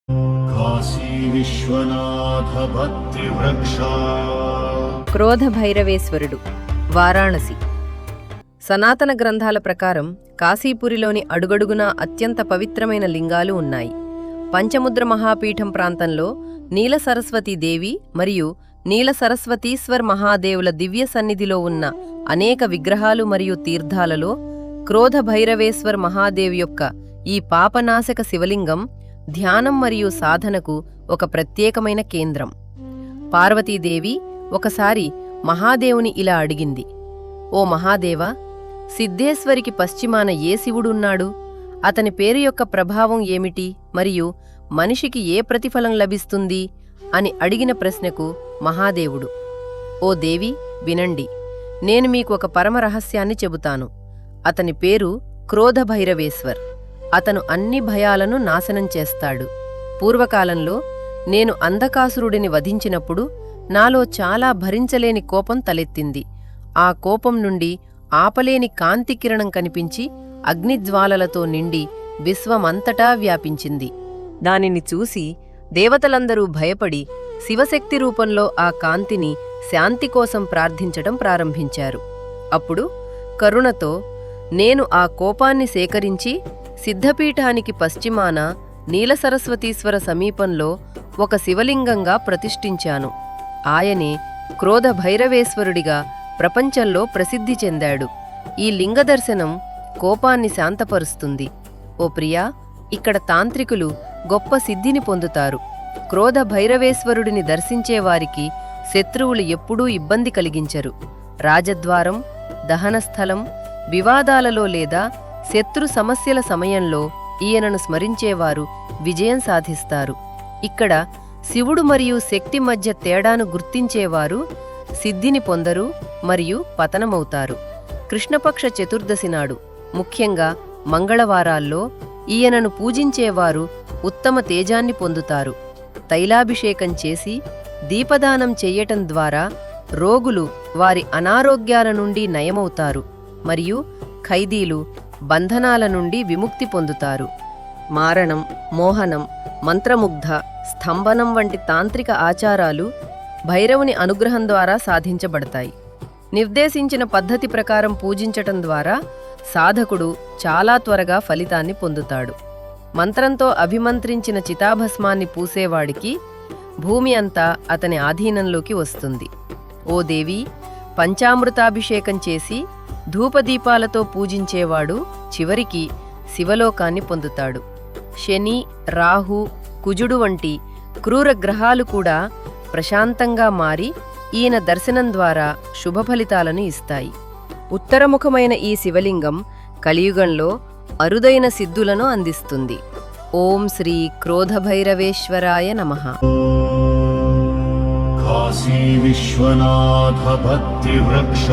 కాశీ విశ్వనాథ భక్తి వృక్ష. క్రోధ భైరవేశ్వరుడు, వారాణసి. సనాతన గ్రంథాల ప్రకారం కాశీపురిలోని అడుగడుగునా అత్యంత పవిత్రమైన లింగాలు ఉన్నాయి. పంచముద్ర మహాపీఠం ప్రాంతంలో నీల సరస్వతీ దేవి మరియు నీల సరస్వతీశ్వర్ మహాదేవుల దివ్య సన్నిధిలో ఉన్న అనేక విగ్రహాలు మరియు తీర్థాలలో క్రోధ భైరవేశ్వర్ మహాదేవ్ యొక్క ఈ పాపనాశక శివలింగం ధ్యానం మరియు సాధనకు ఒక ప్రత్యేకమైన కేంద్రం. పార్వతీదేవి ఒకసారి మహాదేవుని ఇలా అడిగింది, ఓ మహాదేవా, సిద్ధేశ్వరికి పశ్చిమాన ఏ శివుడున్నాడు? అతని పేరు యొక్క ప్రభావం ఏమిటి మరియు మనిషికి ఏ ప్రతిఫలం లభిస్తుంది అని అడిగిన ప్రశ్నకు మహాదేవుడు, ఓ దేవి, వినండి, నేను మీకు ఒక పరమ రహస్యాన్ని చెబుతాను. అతని పేరు క్రోధ భైరవేశ్వర్. అతను అన్ని భయాలను నాశనం చేస్తాడు. పూర్వకాలంలో నేను అంధకాసురుడిని వధించినప్పుడు నాలో చాలా భరించలేని కోపం తలెత్తింది. ఆ కోపం నుండి ఆపలేని కాంతి కిరణం కనిపించి అగ్నిజ్వాలలతో నిండి విశ్వమంతటా వ్యాపించింది. దానిని చూసి దేవతలందరూ భయపడి శివశక్తి రూపంలో ఆ కాంతిని శాంతి కోసం ప్రార్థించటం ప్రారంభించారు. అప్పుడు కరుణతో నేను ఆ కోపాన్ని సేకరించి సిద్ధపీఠానికి పశ్చిమాన నీలసరస్వతీశ్వర సమీపంలో ఒక శివలింగంగా ప్రతిష్ఠించాను. ఆయనే క్రోధ భైరవేశ్వరుడిగా ప్రపంచంలో ప్రసిద్ధి చెందాడు. ఈ లింగదర్శనం కోపాన్ని శాంతపరుస్తుంది. ఓ ప్రియా, ఇక్కడ తాంత్రికులు గొప్ప సిద్ధిని పొందుతారు. క్రోధ భైరవేశ్వరుడిని దర్శించేవారికి శత్రువులు ఎప్పుడూ ఇబ్బంది కలిగించరు. రాజద్వారం, దహనస్థలం, వివాదాలలో లేదా శత్రు సమస్యల సమయంలో ఈయనను స్మరించేవారు విజయం సాధిస్తారు. ఇక్కడ శివుడు మరియు శక్తి మధ్య తేడాను గుర్తించేవారు సిద్ధిని పొందరు మరియు పతనమవుతారు. కృష్ణపక్ష చతుర్దశి నాడు, ముఖ్యంగా మంగళవారాల్లో ఈయనను పూజించేవారు ఉత్తమ తేజాన్ని పొందుతారు. తైలాభిషేకం చేసి దీపదానం చెయ్యటం ద్వారా రోగులు వారి అనారోగ్యాల నుండి నయమవుతారు మరియు ఖైదీలు బంధనాల నుండి విముక్తి పొందుతారు. మారణం, మోహనం, మంత్రముగ్ధ, స్తంభనం వంటి తాంత్రిక ఆచారాలు భైరవుని అనుగ్రహం ద్వారా సాధించబడతాయి. నిర్దేశించిన పద్ధతి ప్రకారం పూజించటం ద్వారా సాధకుడు చాలా త్వరగా ఫలితాన్ని పొందుతాడు. మంత్రంతో అభిమంత్రించిన చితాభస్మాన్ని పూసేవాడికి భూమి అంతా అతని ఆధీనంలోకి వస్తుంది. ఓ దేవి, పంచామృతాభిషేకం చేసి ధూపదీపాలతో పూజించేవాడు చివరికి శివలోకాన్ని పొందుతాడు. శని, రాహు, కుజుడు వంటి క్రూర గ్రహాలు కూడా ప్రశాంతంగా మారి ఈయన దర్శనం ద్వారా శుభఫలితాలను ఇస్తాయి. ఉత్తరముఖమైన ఈ శివలింగం కలియుగంలో అరుదైన సిద్ధులను అందిస్తుంది. ఓం శ్రీ క్రోధభైరవేశ్వరాయ నమః. కాశీ విశ్వనాథ భక్తి వృక్ష.